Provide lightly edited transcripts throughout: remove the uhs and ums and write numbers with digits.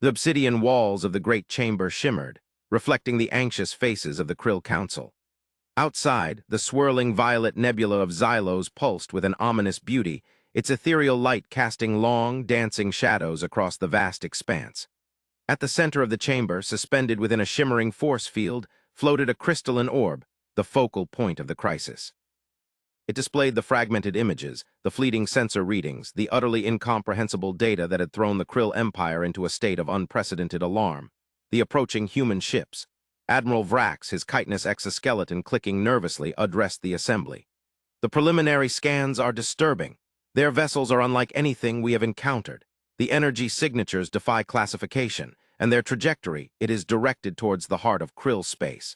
The obsidian walls of the great chamber shimmered, reflecting the anxious faces of the Krill Council. Outside, the swirling violet nebula of Xylos pulsed with an ominous beauty, its ethereal light casting long, dancing shadows across the vast expanse. At the center of the chamber, suspended within a shimmering force field, floated a crystalline orb, the focal point of the crisis. It displayed the fragmented images, the fleeting sensor readings, the utterly incomprehensible data that had thrown the Krill Empire into a state of unprecedented alarm. The approaching human ships. Admiral Vrax, his chitinous exoskeleton clicking nervously, addressed the assembly. The preliminary scans are disturbing. Their vessels are unlike anything we have encountered. The energy signatures defy classification, and their trajectory, it is directed towards the heart of Krill space.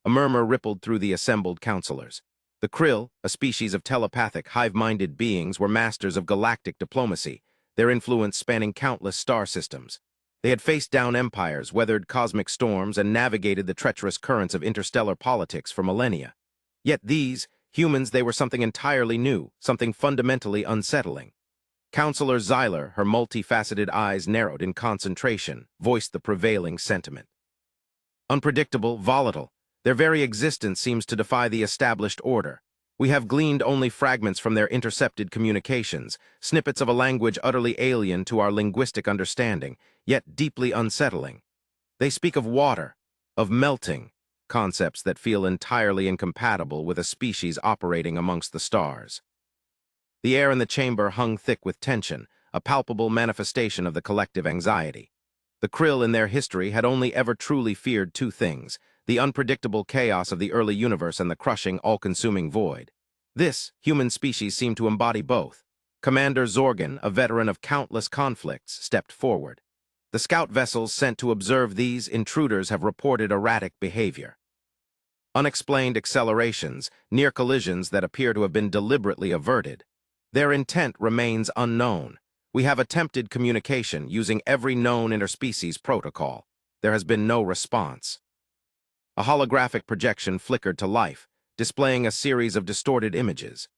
A murmur rippled through the assembled counselors. The Krill, a species of telepathic, hive-minded beings, were masters of galactic diplomacy, their influence spanning countless star systems. They had faced down empires, weathered cosmic storms, and navigated the treacherous currents of interstellar politics for millennia. Yet these, humans, they were something entirely new, something fundamentally unsettling. Counselor Xyler, her multifaceted eyes narrowed in concentration, voiced the prevailing sentiment. Unpredictable, volatile, their very existence seems to defy the established order. We have gleaned only fragments from their intercepted communications, snippets of a language utterly alien to our linguistic understanding, yet deeply unsettling. They speak of water, of melting, concepts that feel entirely incompatible with a species operating amongst the stars. The air in the chamber hung thick with tension, a palpable manifestation of the collective anxiety. The Krill in their history had only ever truly feared two things: the unpredictable chaos of the early universe and the crushing, all-consuming void. This human species seemed to embody both. Commander Zorgan, a veteran of countless conflicts, stepped forward. The scout vessels sent to observe these intruders have reported erratic behavior. Unexplained accelerations, near collisions that appear to have been deliberately averted. Their intent remains unknown. We have attempted communication using every known interspecies protocol. There has been no response. A holographic projection flickered to life, displaying a series of distorted images.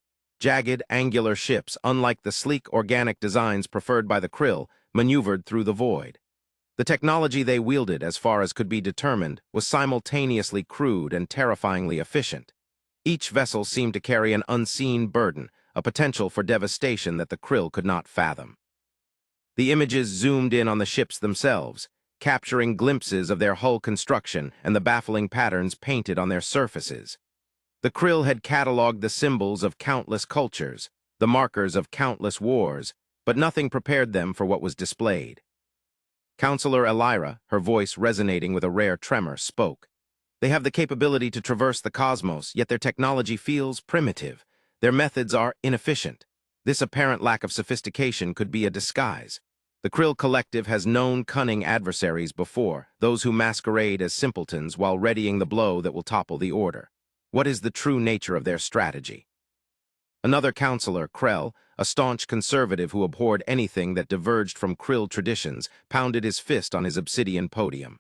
Jagged, angular ships, unlike the sleek, organic designs preferred by the Krill, maneuvered through the void. The technology they wielded, as far as could be determined, was simultaneously crude and terrifyingly efficient. Each vessel seemed to carry an unseen burden, a potential for devastation that the Krill could not fathom. The images zoomed in on the ships themselves, capturing glimpses of their hull construction and the baffling patterns painted on their surfaces. The Krill had cataloged the symbols of countless cultures, the markers of countless wars, but nothing prepared them for what was displayed. Counselor Elira, her voice resonating with a rare tremor, spoke. They have the capability to traverse the cosmos, yet their technology feels primitive. Their methods are inefficient. This apparent lack of sophistication could be a disguise. The Krill Collective has known cunning adversaries before, those who masquerade as simpletons while readying the blow that will topple the order. What is the true nature of their strategy? Another counselor, Krell, a staunch conservative who abhorred anything that diverged from Krill traditions, pounded his fist on his obsidian podium.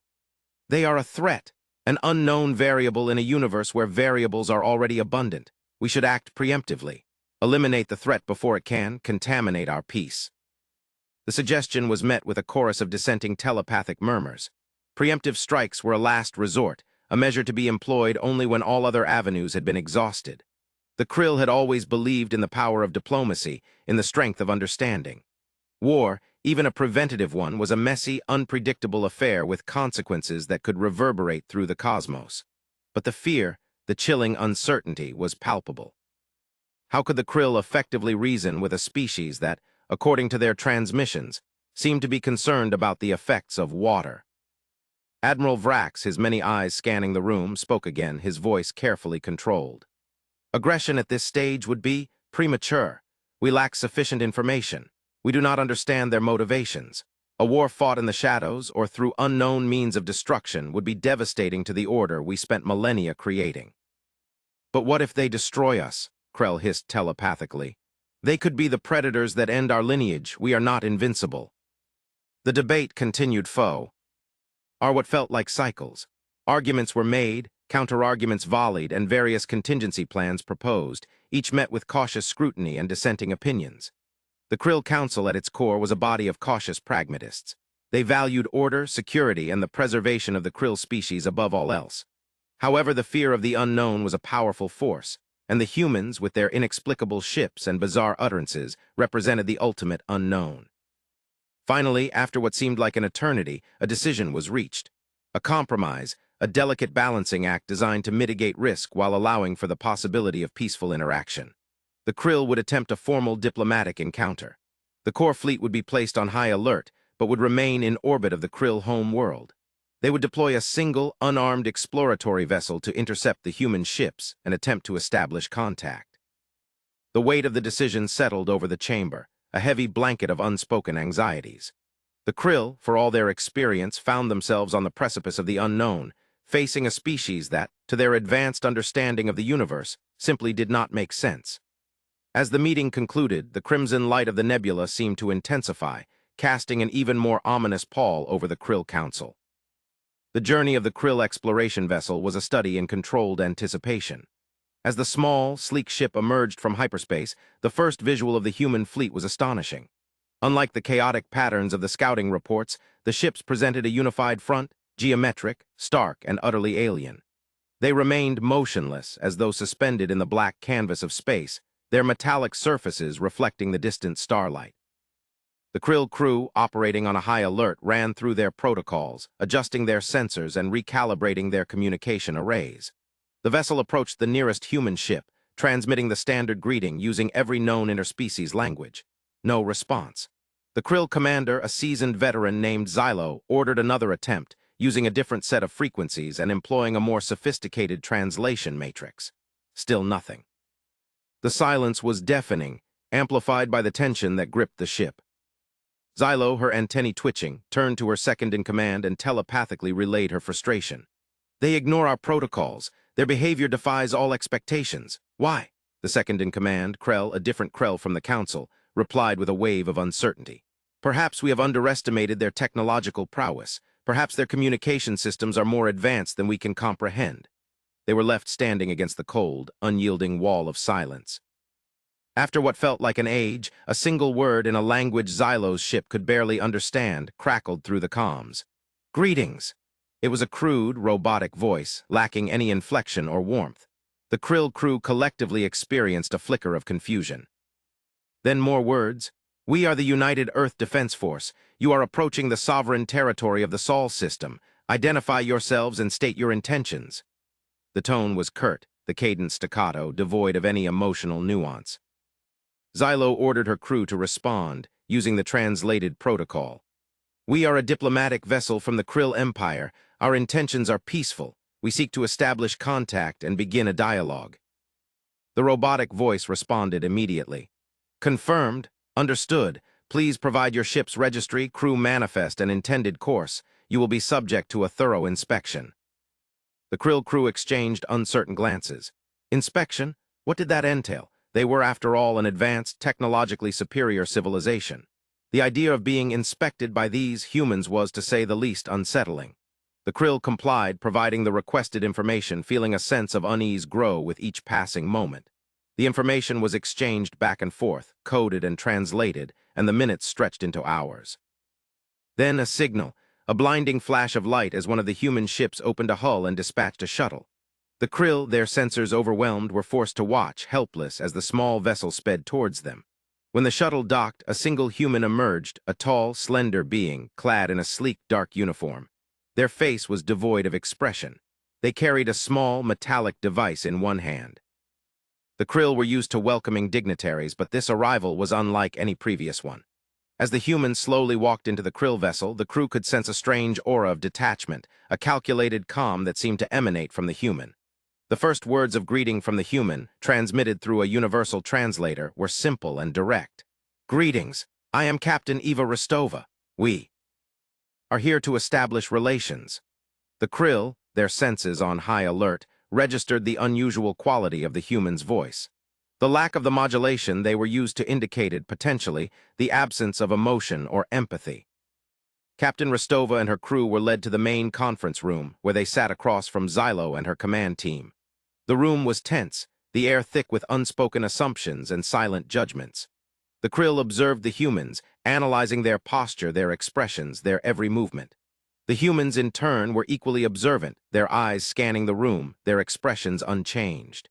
They are a threat, an unknown variable in a universe where variables are already abundant. We should act preemptively. Eliminate the threat before it can contaminate our peace. The suggestion was met with a chorus of dissenting telepathic murmurs. Preemptive strikes were a last resort, a measure to be employed only when all other avenues had been exhausted. The Krill had always believed in the power of diplomacy, in the strength of understanding. War, even a preventative one, was a messy, unpredictable affair with consequences that could reverberate through the cosmos. But the fear, the chilling uncertainty, was palpable. How could the Krill effectively reason with a species that, according to their transmissions, seemed to be concerned about the effects of water? Admiral Vrax, his many eyes scanning the room, spoke again, his voice carefully controlled. Aggression at this stage would be premature. We lack sufficient information. We do not understand their motivations. A war fought in the shadows or through unknown means of destruction would be devastating to the order we spent millennia creating. But what if they destroy us? Krell hissed telepathically. They could be the predators that end our lineage. We are not invincible. The debate continued. Are what felt like cycles. Arguments were made, counter-arguments volleyed, and various contingency plans proposed, each met with cautious scrutiny and dissenting opinions. The Krill Council at its core was a body of cautious pragmatists. They valued order, security, and the preservation of the krill species above all else. However, the fear of the unknown was a powerful force, and the humans, with their inexplicable ships and bizarre utterances, represented the ultimate unknown. Finally, after what seemed like an eternity, a decision was reached. A compromise, a delicate balancing act designed to mitigate risk while allowing for the possibility of peaceful interaction. The krill would attempt a formal diplomatic encounter. The core fleet would be placed on high alert, but would remain in orbit of the krill home world. They would deploy a single, unarmed exploratory vessel to intercept the human ships and attempt to establish contact. The weight of the decision settled over the chamber, a heavy blanket of unspoken anxieties. The krill, for all their experience, found themselves on the precipice of the unknown, facing a species that, to their advanced understanding of the universe, simply did not make sense. As the meeting concluded, the crimson light of the nebula seemed to intensify, casting an even more ominous pall over the Krill Council. The journey of the Krill exploration vessel was a study in controlled anticipation. As the small, sleek ship emerged from hyperspace, the first visual of the human fleet was astonishing. Unlike the chaotic patterns of the scouting reports, the ships presented a unified front, geometric, stark, and utterly alien. They remained motionless, as though suspended in the black canvas of space, their metallic surfaces reflecting the distant starlight. The Krill crew, operating on a high alert, ran through their protocols, adjusting their sensors and recalibrating their communication arrays. The vessel approached the nearest human ship, transmitting the standard greeting using every known interspecies language. No response. The Krill commander, a seasoned veteran named Xylo, ordered another attempt, using a different set of frequencies and employing a more sophisticated translation matrix. Still nothing. The silence was deafening, amplified by the tension that gripped the ship. Xylo, her antennae twitching, turned to her second-in-command and telepathically relayed her frustration. "They ignore our protocols. Their behavior defies all expectations. Why?" The second-in-command, Krell, a different Krell from the Council, replied with a wave of uncertainty. "Perhaps we have underestimated their technological prowess. Perhaps their communication systems are more advanced than we can comprehend." They were left standing against the cold, unyielding wall of silence. After what felt like an age, a single word in a language Xylo's ship could barely understand crackled through the comms. "Greetings." It was a crude, robotic voice, lacking any inflection or warmth. The Krill crew collectively experienced a flicker of confusion. Then more words. "We are the United Earth Defense Force. You are approaching the sovereign territory of the Sol system. Identify yourselves and state your intentions." The tone was curt, the cadence staccato, devoid of any emotional nuance. Xylo ordered her crew to respond, using the translated protocol. "We are a diplomatic vessel from the Krill Empire. Our intentions are peaceful. We seek to establish contact and begin a dialogue." The robotic voice responded immediately. "Confirmed. Understood. Please provide your ship's registry, crew manifest, and intended course. You will be subject to a thorough inspection." The Krill crew exchanged uncertain glances. Inspection? What did that entail? They were, after all, an advanced, technologically superior civilization. The idea of being inspected by these humans was, to say the least, unsettling. The Krill complied, providing the requested information, feeling a sense of unease grow with each passing moment. The information was exchanged back and forth, coded and translated, and the minutes stretched into hours. Then a signal, a blinding flash of light as one of the human ships opened a hull and dispatched a shuttle. The Krill, their sensors overwhelmed, were forced to watch, helpless, as the small vessel sped towards them. When the shuttle docked, a single human emerged, a tall, slender being, clad in a sleek, dark uniform. Their face was devoid of expression. They carried a small, metallic device in one hand. The Krill were used to welcoming dignitaries, but this arrival was unlike any previous one. As the humans slowly walked into the Krill vessel, the crew could sense a strange aura of detachment, a calculated calm that seemed to emanate from the human. The first words of greeting from the human, transmitted through a universal translator, were simple and direct. "Greetings. I am Captain Eva Rostova. We are here to establish relations." The Krill, their senses on high alert, registered the unusual quality of the human's voice. The lack of the modulation they were used to indicated, potentially, the absence of emotion or empathy. Captain Rostova and her crew were led to the main conference room, where they sat across from Xylo and her command team. The room was tense, the air thick with unspoken assumptions and silent judgments. The krill observed the humans, analyzing their posture, their expressions, their every movement. The humans, in turn, were equally observant, their eyes scanning the room, their expressions unchanged.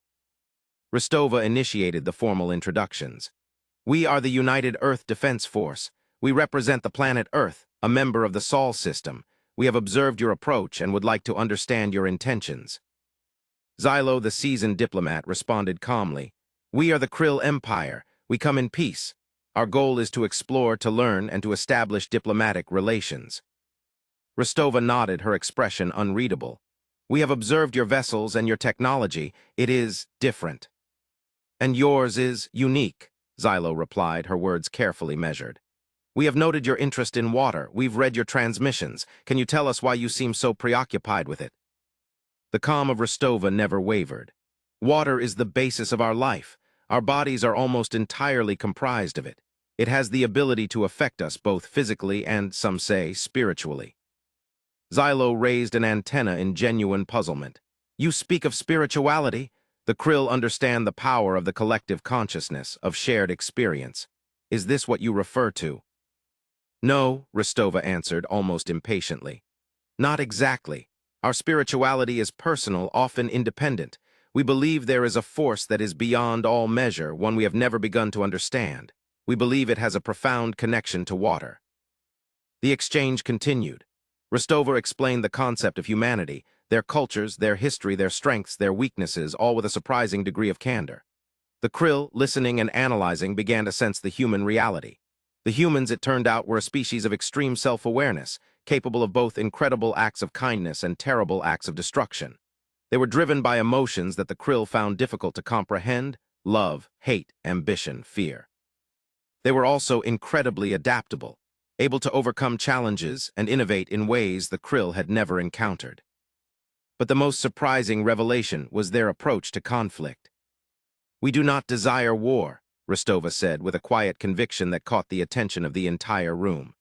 Rostova initiated the formal introductions. "We are the United Earth Defense Force. We represent the planet Earth, a member of the Sol system. We have observed your approach and would like to understand your intentions." Xylo, the seasoned diplomat, responded calmly. "We are the Krill Empire. We come in peace. Our goal is to explore, to learn, and to establish diplomatic relations." Rostova nodded, her expression unreadable. "We have observed your vessels and your technology. It is different." "And yours is unique," Xylo replied, her words carefully measured. "We have noted your interest in water. We've read your transmissions. Can you tell us why you seem so preoccupied with it?" The calm of Rostova never wavered. "Water is the basis of our life. Our bodies are almost entirely comprised of it. It has the ability to affect us both physically and, some say, spiritually." Xylo raised an antenna in genuine puzzlement. "You speak of spirituality? The krill understand the power of the collective consciousness, of shared experience. Is this what you refer to?" "No," Rostova answered, almost impatiently. "Not exactly. Our spirituality is personal, often independent. We believe there is a force that is beyond all measure, one we have never begun to understand. We believe it has a profound connection to water." The exchange continued. Rostova explained the concept of humanity, their cultures, their history, their strengths, their weaknesses, all with a surprising degree of candor. The krill, listening and analyzing, began to sense the human reality. The humans, it turned out, were a species of extreme self-awareness, capable of both incredible acts of kindness and terrible acts of destruction. They were driven by emotions that the krill found difficult to comprehend: love, hate, ambition, fear. They were also incredibly adaptable, able to overcome challenges and innovate in ways the krill had never encountered. But the most surprising revelation was their approach to conflict. "We do not desire war," Rostova said with a quiet conviction that caught the attention of the entire room.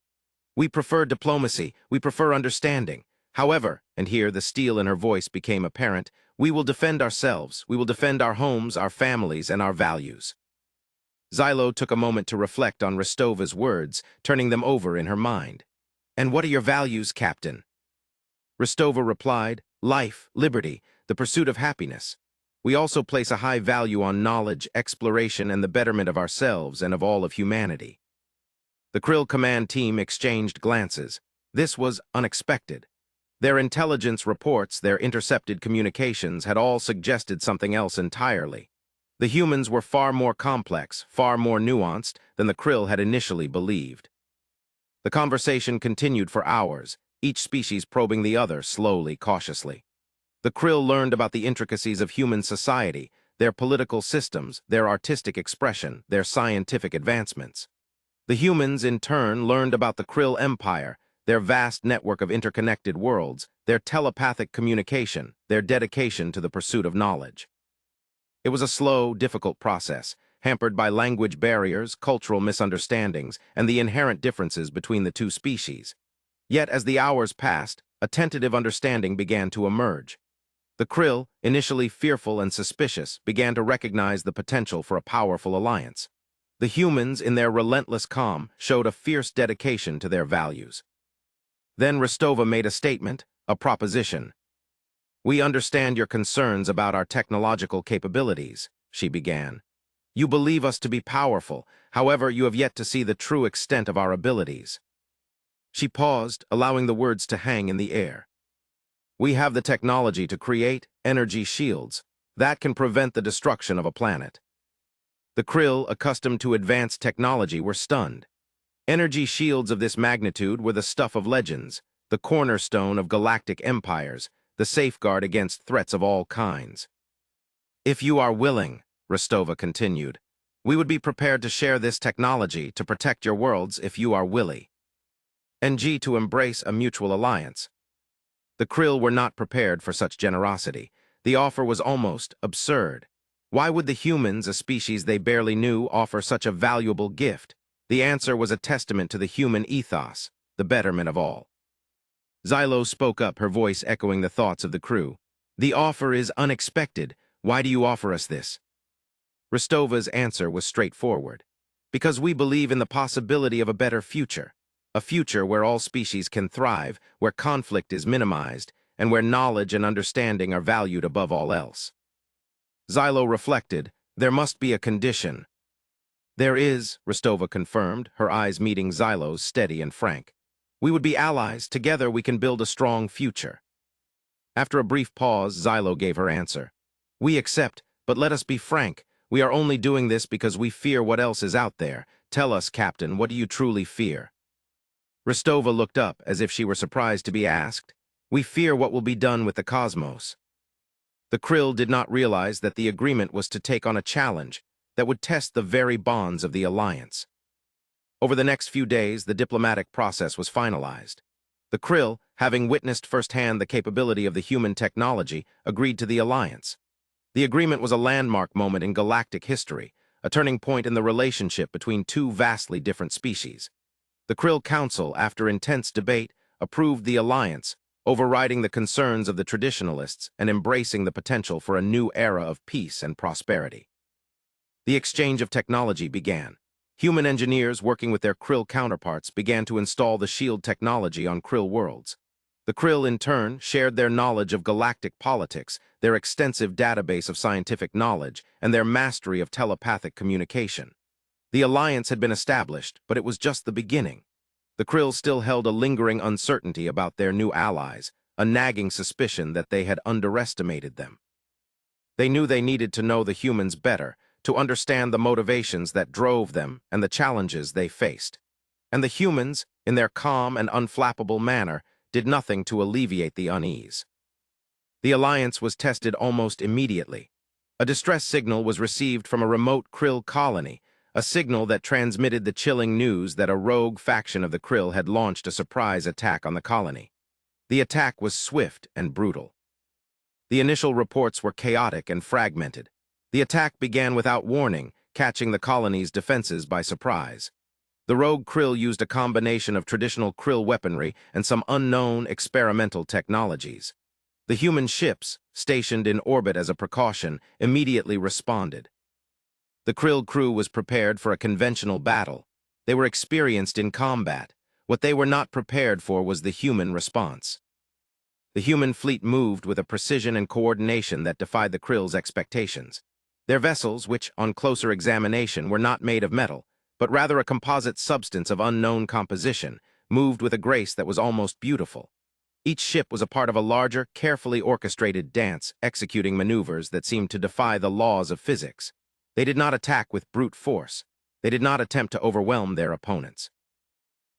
"We prefer diplomacy, we prefer understanding. However," and here the steel in her voice became apparent, "we will defend ourselves, we will defend our homes, our families, and our values." Xylo took a moment to reflect on Rostova's words, turning them over in her mind. "And what are your values, Captain?" Rostova replied, "Life, liberty, the pursuit of happiness. We also place a high value on knowledge, exploration, and the betterment of ourselves and of all of humanity." The Krill command team exchanged glances. This was unexpected. Their intelligence reports, their intercepted communications had all suggested something else entirely. The humans were far more complex, far more nuanced than the krill had initially believed. The conversation continued for hours, each species probing the other slowly, cautiously. The krill learned about the intricacies of human society, their political systems, their artistic expression, their scientific advancements. The humans, in turn, learned about the Krill Empire, their vast network of interconnected worlds, their telepathic communication, their dedication to the pursuit of knowledge. It was a slow, difficult process, hampered by language barriers, cultural misunderstandings, and the inherent differences between the two species. Yet, as the hours passed, a tentative understanding began to emerge. The Krill, initially fearful and suspicious, began to recognize the potential for a powerful alliance. The humans, in their relentless calm, showed a fierce dedication to their values. Then Rostova made a statement, a proposition. "We understand your concerns about our technological capabilities," she began. "You believe us to be powerful, however, you have yet to see the true extent of our abilities." She paused, allowing the words to hang in the air. "We have the technology to create energy shields that can prevent the destruction of a planet." The Krill, accustomed to advanced technology, were stunned. Energy shields of this magnitude were the stuff of legends, the cornerstone of galactic empires, the safeguard against threats of all kinds. "If you are willing," Rostova continued, "we would be prepared to share this technology to protect your worlds if you are willing. And to embrace a mutual alliance." The Krill were not prepared for such generosity. The offer was almost absurd. Why would the humans, a species they barely knew, offer such a valuable gift? The answer was a testament to the human ethos, the betterment of all. Xylo spoke up, her voice echoing the thoughts of the crew. "The offer is unexpected. Why do you offer us this?" Rostova's answer was straightforward. Because we believe in the possibility of a better future. A future where all species can thrive, where conflict is minimized, and where knowledge and understanding are valued above all else. Xylo reflected, there must be a condition. There is, Rostova confirmed, her eyes meeting Xylo's steady and frank. We would be allies. Together we can build a strong future. After a brief pause, Xylo gave her answer. We accept, but let us be frank. We are only doing this because we fear what else is out there. Tell us, Captain, what do you truly fear? Rostova looked up as if she were surprised to be asked. We fear what will be done with the cosmos. The Krill did not realize that the agreement was to take on a challenge that would test the very bonds of the alliance. Over the next few days, the diplomatic process was finalized. The Krill, having witnessed firsthand the capability of the human technology, agreed to the alliance. The agreement was a landmark moment in galactic history, a turning point in the relationship between two vastly different species. The Krill Council, after intense debate, approved the alliance, overriding the concerns of the traditionalists and embracing the potential for a new era of peace and prosperity. The exchange of technology began. Human engineers working with their Krill counterparts began to install the shield technology on Krill worlds. The Krill, in turn, shared their knowledge of galactic politics, their extensive database of scientific knowledge, and their mastery of telepathic communication. The alliance had been established, but it was just the beginning. The Krill still held a lingering uncertainty about their new allies, a nagging suspicion that they had underestimated them. They knew they needed to know the humans better, to understand the motivations that drove them and the challenges they faced. And the humans, in their calm and unflappable manner, did nothing to alleviate the unease. The alliance was tested almost immediately. A distress signal was received from a remote Krill colony, a signal that transmitted the chilling news that a rogue faction of the Krill had launched a surprise attack on the colony. The attack was swift and brutal. The initial reports were chaotic and fragmented. The attack began without warning, catching the colony's defenses by surprise. The rogue Krill used a combination of traditional Krill weaponry and some unknown experimental technologies. The human ships, stationed in orbit as a precaution, immediately responded. The Krill crew was prepared for a conventional battle. They were experienced in combat. What they were not prepared for was the human response. The human fleet moved with a precision and coordination that defied the Krill's expectations. Their vessels, which, on closer examination, were not made of metal, but rather a composite substance of unknown composition, moved with a grace that was almost beautiful. Each ship was a part of a larger, carefully orchestrated dance, executing maneuvers that seemed to defy the laws of physics. They did not attack with brute force. They did not attempt to overwhelm their opponents.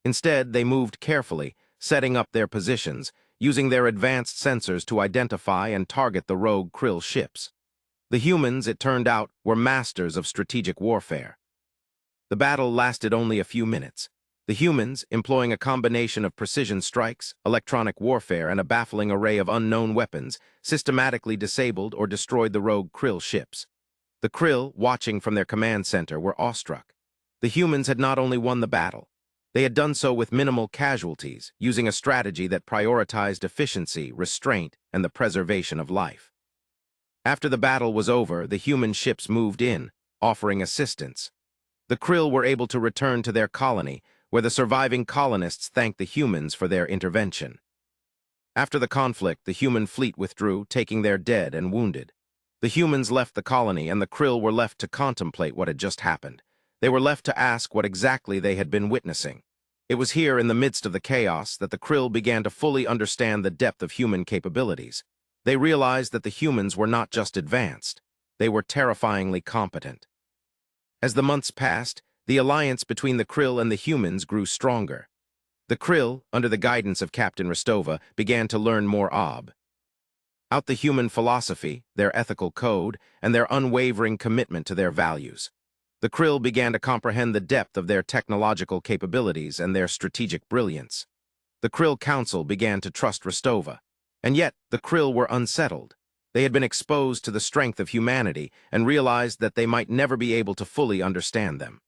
Instead, they moved carefully, setting up their positions, using their advanced sensors to identify and target the rogue Krill ships. The humans, it turned out, were masters of strategic warfare. The battle lasted only a few minutes. The humans, employing a combination of precision strikes, electronic warfare, and a baffling array of unknown weapons, systematically disabled or destroyed the rogue Krill ships. The Krill, watching from their command center, were awestruck. The humans had not only won the battle, they had done so with minimal casualties, using a strategy that prioritized efficiency, restraint, and the preservation of life. After the battle was over, the human ships moved in, offering assistance. The Krill were able to return to their colony, where the surviving colonists thanked the humans for their intervention. After the conflict, the human fleet withdrew, taking their dead and wounded. The humans left the colony, and the Krill were left to contemplate what had just happened. They were left to ask what exactly they had been witnessing. It was here, in the midst of the chaos, that the Krill began to fully understand the depth of human capabilities. They realized that the humans were not just advanced. They were terrifyingly competent. As the months passed, the alliance between the Krill and the humans grew stronger. The Krill, under the guidance of Captain Rostova, began to learn more about the human philosophy, their ethical code, and their unwavering commitment to their values. The Krill began to comprehend the depth of their technological capabilities and their strategic brilliance. The Krill Council began to trust Rostova. And yet, the Krill were unsettled. They had been exposed to the strength of humanity and realized that they might never be able to fully understand them.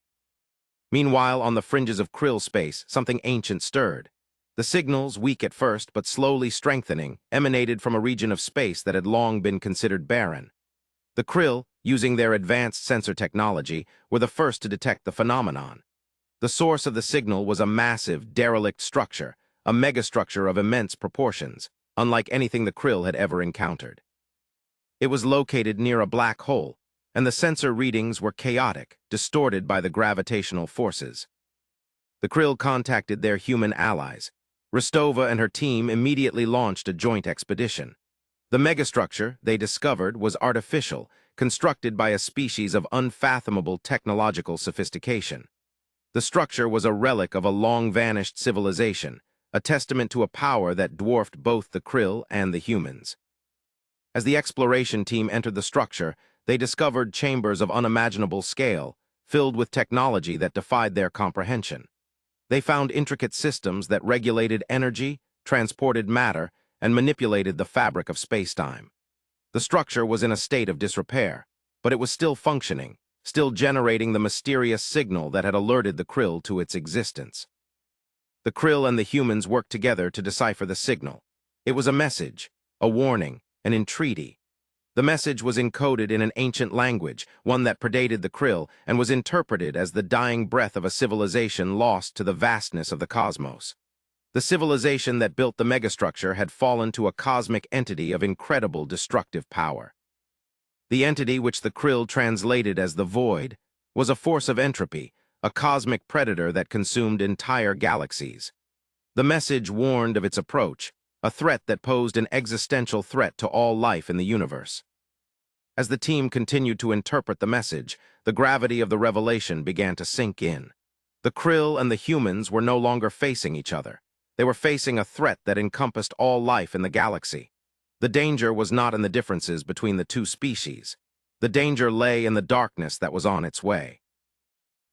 Meanwhile, on the fringes of Krill space, something ancient stirred. The signals, weak at first but slowly strengthening, emanated from a region of space that had long been considered barren. The Krill, using their advanced sensor technology, were the first to detect the phenomenon. The source of the signal was a massive, derelict structure, a megastructure of immense proportions, unlike anything the Krill had ever encountered. It was located near a black hole, and the sensor readings were chaotic, distorted by the gravitational forces. The Krill contacted their human allies. Rostova and her team immediately launched a joint expedition. The megastructure, they discovered, was artificial, constructed by a species of unfathomable technological sophistication. The structure was a relic of a long-vanished civilization, a testament to a power that dwarfed both the Krill and the humans. As the exploration team entered the structure, they discovered chambers of unimaginable scale, filled with technology that defied their comprehension. They found intricate systems that regulated energy, transported matter, and manipulated the fabric of space-time. The structure was in a state of disrepair, but it was still functioning, still generating the mysterious signal that had alerted the Krill to its existence. The Krill and the humans worked together to decipher the signal. It was a message, a warning, an entreaty. The message was encoded in an ancient language, one that predated the Krill, and was interpreted as the dying breath of a civilization lost to the vastness of the cosmos. The civilization that built the megastructure had fallen to a cosmic entity of incredible destructive power. The entity, which the Krill translated as the Void, was a force of entropy, a cosmic predator that consumed entire galaxies. The message warned of its approach, a threat that posed an existential threat to all life in the universe. As the team continued to interpret the message, the gravity of the revelation began to sink in. The Krill and the humans were no longer facing each other. They were facing a threat that encompassed all life in the galaxy. The danger was not in the differences between the two species. The danger lay in the darkness that was on its way.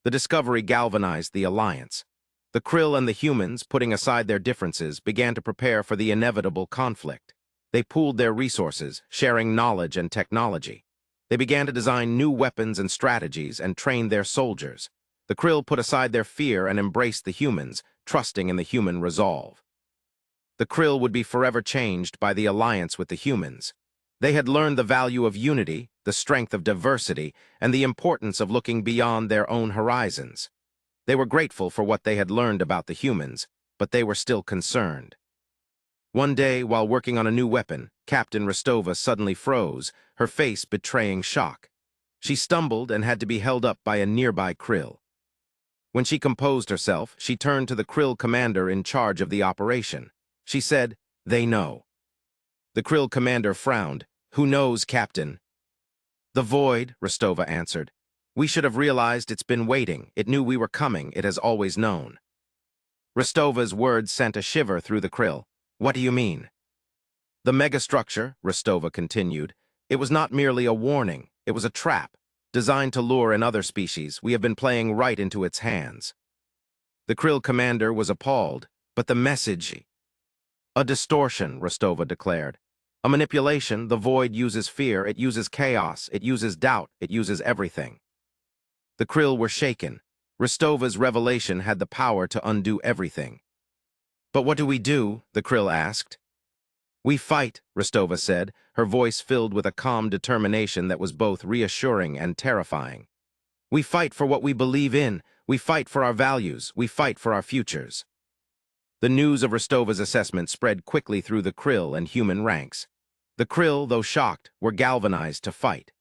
The discovery galvanized the alliance. The Krill and the humans, putting aside their differences, began to prepare for the inevitable conflict. They pooled their resources, sharing knowledge and technology. They began to design new weapons and strategies and train their soldiers. The Krill put aside their fear and embraced the humans, trusting in the human resolve. The Krill would be forever changed by the alliance with the humans. They had learned the value of unity, the strength of diversity, and the importance of looking beyond their own horizons. They were grateful for what they had learned about the humans, but they were still concerned. One day, while working on a new weapon, Captain Rostova suddenly froze, her face betraying shock. She stumbled and had to be held up by a nearby Krill. When she composed herself, she turned to the Krill commander in charge of the operation. She said, "They know." The Krill commander frowned. "Who knows, Captain?" "The Void," Rostova answered. "We should have realized it's been waiting. It knew we were coming. It has always known." Rostova's words sent a shiver through the Krill. "What do you mean?" "The megastructure," Rostova continued. "It was not merely a warning. It was a trap, designed to lure in other species. We have been playing right into its hands." The Krill commander was appalled. "But the message—" "A distortion," Rostova declared. "A manipulation. The Void uses fear, it uses chaos, it uses doubt, it uses everything." The Krill were shaken. Rostova's revelation had the power to undo everything. "But what do we do?" the Krill asked. "We fight," Rostova said, her voice filled with a calm determination that was both reassuring and terrifying. "We fight for what we believe in. We fight for our values. We fight for our futures." The news of Rostova's assessment spread quickly through the Krill and human ranks. The Krill, though shocked, were galvanized to fight.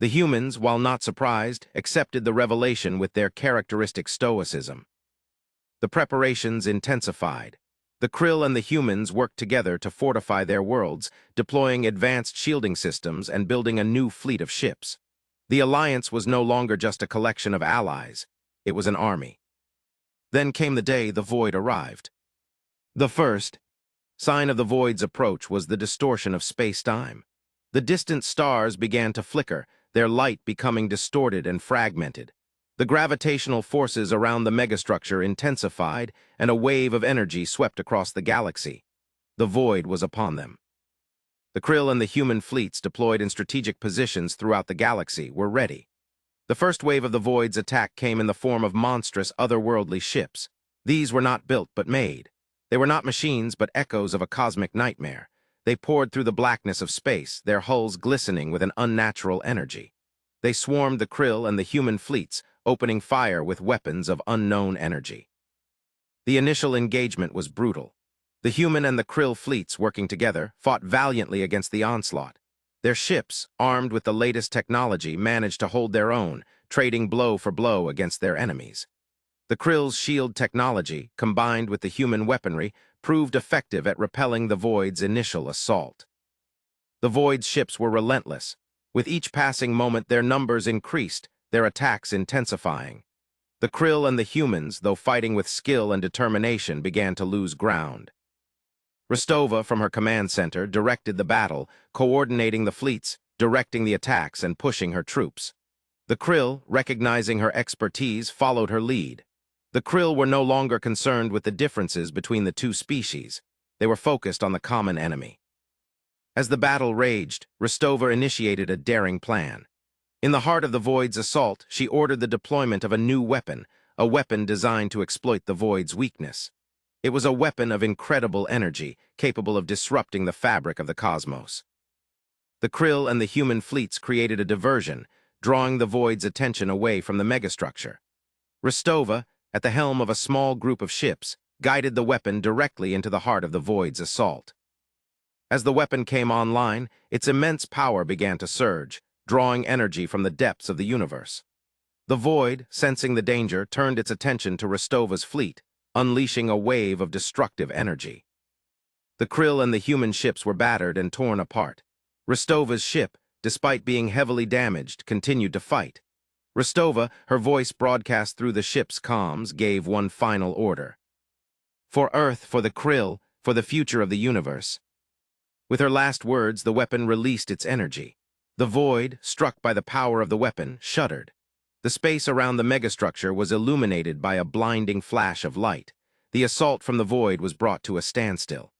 The humans, while not surprised, accepted the revelation with their characteristic stoicism. The preparations intensified. The Krill and the humans worked together to fortify their worlds, deploying advanced shielding systems and building a new fleet of ships. The alliance was no longer just a collection of allies. It was an army. Then came the day the Void arrived. The first sign of the Void's approach was the distortion of space-time. The distant stars began to flicker, their light becoming distorted and fragmented. The gravitational forces around the megastructure intensified, and a wave of energy swept across the galaxy. The Void was upon them. The Krill and the human fleets deployed in strategic positions throughout the galaxy were ready. The first wave of the Void's attack came in the form of monstrous, otherworldly ships. These were not built but made. They were not machines but echoes of a cosmic nightmare. They poured through the blackness of space, their hulls glistening with an unnatural energy. They swarmed the Krill and the human fleets, opening fire with weapons of unknown energy. The initial engagement was brutal. The human and the Krill fleets, working together, fought valiantly against the onslaught. Their ships, armed with the latest technology, managed to hold their own, trading blow for blow against their enemies. The Krill's shield technology, combined with the human weaponry, proved effective at repelling the Void's initial assault. The Void's ships were relentless. With each passing moment, their numbers increased, their attacks intensifying. The Krill and the humans, though fighting with skill and determination, began to lose ground. Rostova, from her command center, directed the battle, coordinating the fleets, directing the attacks, and pushing her troops. The Krill, recognizing her expertise, followed her lead. The Krill were no longer concerned with the differences between the two species. They were focused on the common enemy. As the battle raged, Rostova initiated a daring plan. In the heart of the Void's assault, she ordered the deployment of a new weapon, a weapon designed to exploit the Void's weakness. It was a weapon of incredible energy, capable of disrupting the fabric of the cosmos. The Krill and the human fleets created a diversion, drawing the Void's attention away from the megastructure. Rostova, at the helm of a small group of ships, guided the weapon directly into the heart of the Void's assault. As the weapon came online, its immense power began to surge, drawing energy from the depths of the universe. The Void, sensing the danger, turned its attention to Rostova's fleet, unleashing a wave of destructive energy. The Krill and the human ships were battered and torn apart. Rostova's ship, despite being heavily damaged, continued to fight. Rostova, her voice broadcast through the ship's comms, gave one final order. For Earth, for the Krill, for the future of the universe. With her last words, the weapon released its energy. The Void, struck by the power of the weapon, shuddered. The space around the megastructure was illuminated by a blinding flash of light. The assault from the Void was brought to a standstill.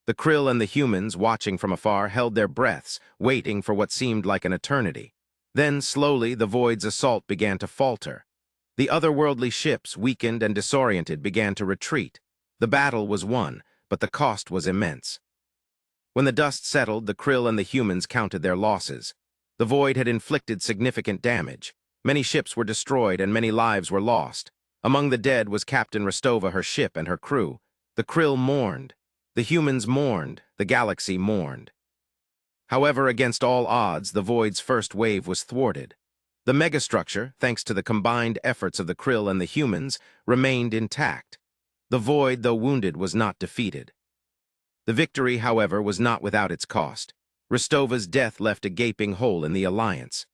The Krill and the humans, watching from afar, held their breaths, waiting for what seemed like an eternity. Then, slowly, the Void's assault began to falter. The otherworldly ships, weakened and disoriented, began to retreat. The battle was won, but the cost was immense. When the dust settled, the Krill and the humans counted their losses. The Void had inflicted significant damage. Many ships were destroyed and many lives were lost. Among the dead was Captain Rostova, her ship, and her crew. The Krill mourned. The humans mourned. The galaxy mourned. However, against all odds, the Void's first wave was thwarted. The megastructure, thanks to the combined efforts of the Krill and the humans, remained intact. The Void, though wounded, was not defeated. The victory, however, was not without its cost. Rostova's death left a gaping hole in the alliance.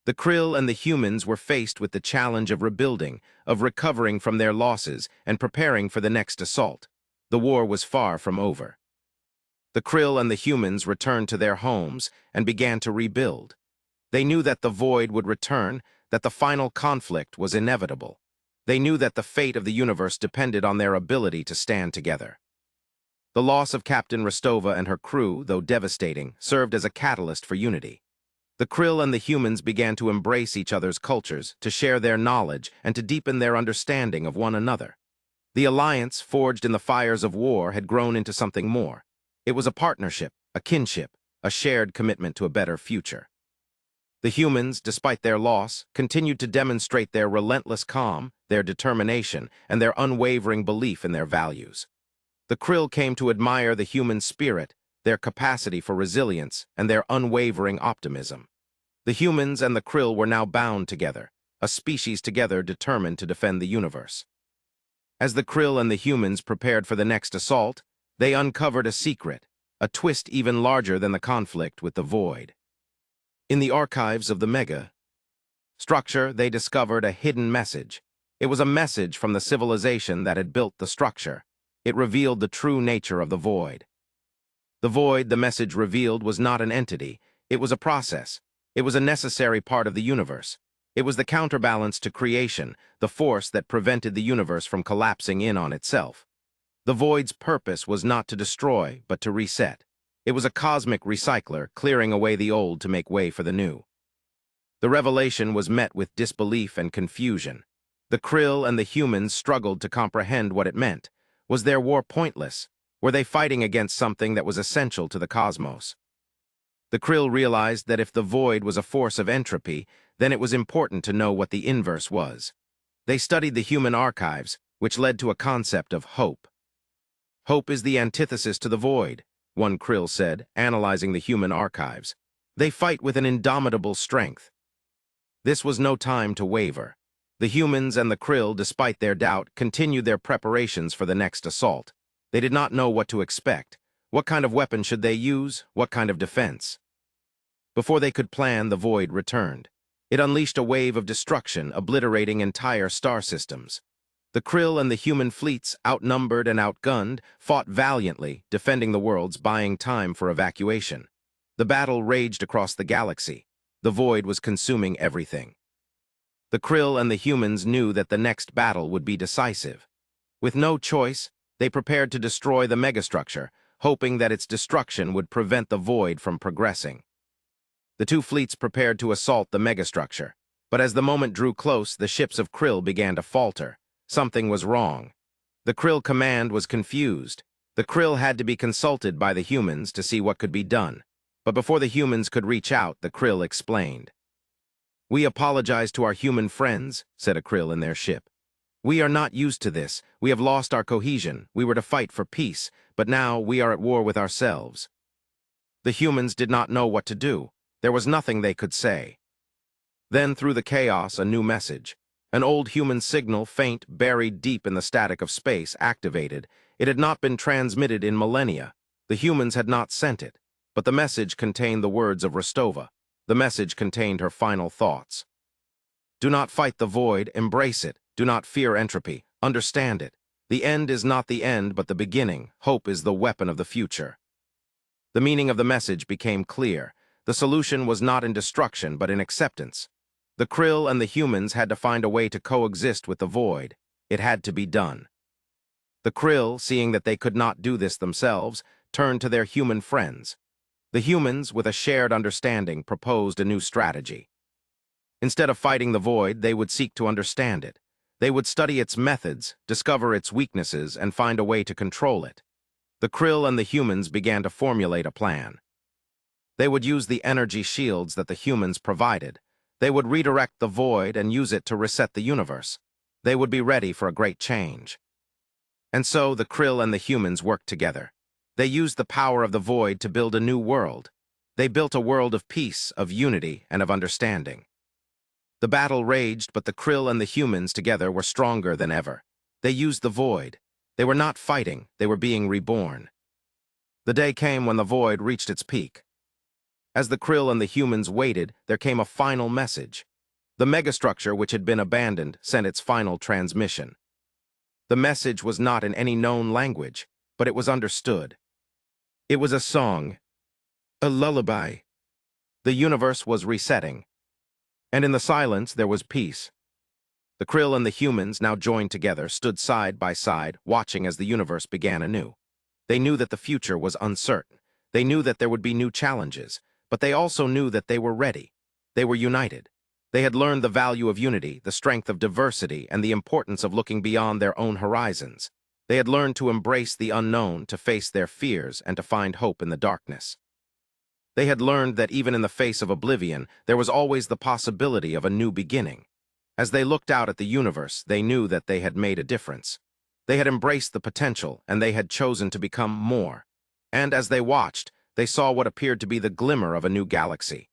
The Krill and the humans were faced with the challenge of rebuilding, of recovering from their losses, and preparing for the next assault. The war was far from over. The Krill and the humans returned to their homes and began to rebuild. They knew that the Void would return, that the final conflict was inevitable. They knew that the fate of the universe depended on their ability to stand together. The loss of Captain Rostova and her crew, though devastating, served as a catalyst for unity. The Krill and the humans began to embrace each other's cultures, to share their knowledge, and to deepen their understanding of one another. The alliance, forged in the fires of war, had grown into something more. It was a partnership, a kinship, a shared commitment to a better future. The humans, despite their loss, continued to demonstrate their relentless calm, their determination, and their unwavering belief in their values. The Krill came to admire the human spirit, their capacity for resilience, and their unwavering optimism. The humans and the Krill were now bound together, a species together determined to defend the universe. As the Krill and the humans prepared for the next assault, they uncovered a secret, a twist even larger than the conflict with the Void. In the archives of the mega structure, they discovered a hidden message. It was a message from the civilization that had built the structure. It revealed the true nature of the Void. The Void, the message revealed, was not an entity. It was a process. It was a necessary part of the universe. It was the counterbalance to creation, the force that prevented the universe from collapsing in on itself. The Void's purpose was not to destroy, but to reset. It was a cosmic recycler, clearing away the old to make way for the new. The revelation was met with disbelief and confusion. The Krill and the humans struggled to comprehend what it meant. Was their war pointless? Were they fighting against something that was essential to the cosmos? The Krill realized that if the void was a force of entropy, then it was important to know what the inverse was. They studied the human archives, which led to a concept of hope. Hope is the antithesis to the void, one Krill said, analyzing the human archives. They fight with an indomitable strength. This was no time to waver. The humans and the Krill, despite their doubt, continued their preparations for the next assault. They did not know what to expect. What kind of weapon should they use? What kind of defense? Before they could plan, the void returned. It unleashed a wave of destruction, obliterating entire star systems. The Krill and the human fleets, outnumbered and outgunned, fought valiantly, defending the worlds, buying time for evacuation. The battle raged across the galaxy. The void was consuming everything. The Krill and the humans knew that the next battle would be decisive. With no choice, they prepared to destroy the megastructure, hoping that its destruction would prevent the void from progressing. The two fleets prepared to assault the megastructure, but as the moment drew close, the ships of Krill began to falter. Something was wrong. The Krill command was confused. The Krill had to be consulted by the humans to see what could be done. But before the humans could reach out, the Krill explained. "We apologize to our human friends," said a Krill in their ship. "We are not used to this. We have lost our cohesion. We were to fight for peace, but now we are at war with ourselves." The humans did not know what to do. There was nothing they could say. Then, through the chaos, a new message. An old human signal, faint, buried deep in the static of space, activated. It had not been transmitted in millennia. The humans had not sent it. But the message contained the words of Rostova. The message contained her final thoughts. "Do not fight the void, embrace it. Do not fear entropy. Understand it. The end is not the end, but the beginning. Hope is the weapon of the future." The meaning of the message became clear. The solution was not in destruction, but in acceptance. The Krill and the humans had to find a way to coexist with the void. It had to be done. The Krill, seeing that they could not do this themselves, turned to their human friends. The humans, with a shared understanding, proposed a new strategy. Instead of fighting the void, they would seek to understand it. They would study its methods, discover its weaknesses, and find a way to control it. The Krill and the humans began to formulate a plan. They would use the energy shields that the humans provided. They would redirect the void and use it to reset the universe. They would be ready for a great change. And so the Krill and the humans worked together. They used the power of the void to build a new world. They built a world of peace, of unity, and of understanding. The battle raged, but the Krill and the humans together were stronger than ever. They used the void. They were not fighting, they were being reborn. The day came when the void reached its peak. As the Krill and the humans waited, there came a final message. The megastructure, which had been abandoned, sent its final transmission. The message was not in any known language, but it was understood. It was a song, a lullaby. The universe was resetting, and in the silence there was peace. The Krill and the humans, now joined together, stood side by side, watching as the universe began anew. They knew that the future was uncertain. They knew that there would be new challenges, but they also knew that they were ready. They were united. They had learned the value of unity, the strength of diversity, and the importance of looking beyond their own horizons. They had learned to embrace the unknown, to face their fears, and to find hope in the darkness. They had learned that even in the face of oblivion, there was always the possibility of a new beginning. As they looked out at the universe, they knew that they had made a difference. They had embraced the potential, and they had chosen to become more. And as they watched, they saw what appeared to be the glimmer of a new galaxy.